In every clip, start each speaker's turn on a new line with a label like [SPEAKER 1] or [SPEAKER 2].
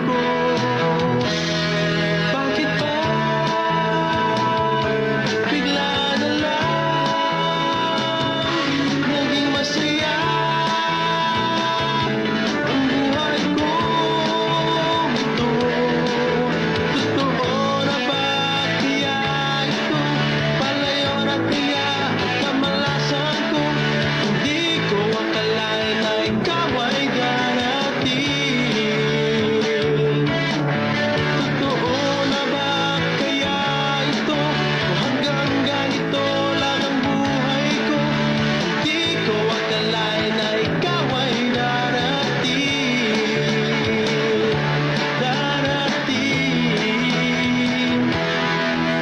[SPEAKER 1] ko. Bakit ba bigla na lang naging masaya ang buhay ko? Ito, totoo na ba kaya ito? Palayo na kaya ang kamalasan ko? Hindi ko akalain na ikaw ay darating. Totoo na ba kaya ito? O hanggang ganito lang ang buhay ko? Hindi ko akalain na ikaw ay darating. Darating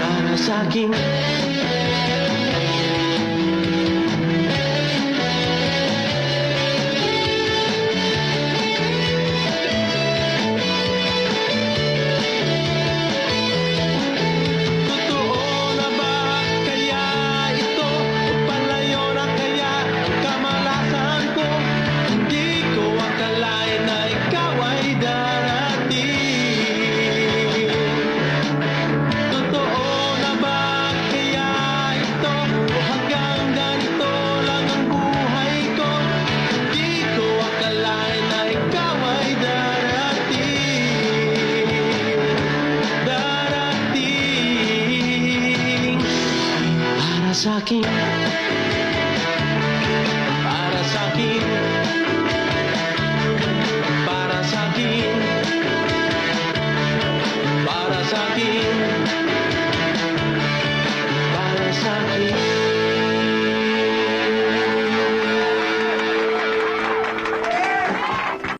[SPEAKER 1] para sa'kin. Totoo na ba kaya ito? O palayo na kaya ang kamalasan ko? Hindi ko akalain na ikaw ay darating. Totoo na ba kaya ito? O hanggang ganito lang ang buhay ko? Hindi ko akalain na ikaw ay darating. Darating para sa'kin. Para sa'kin.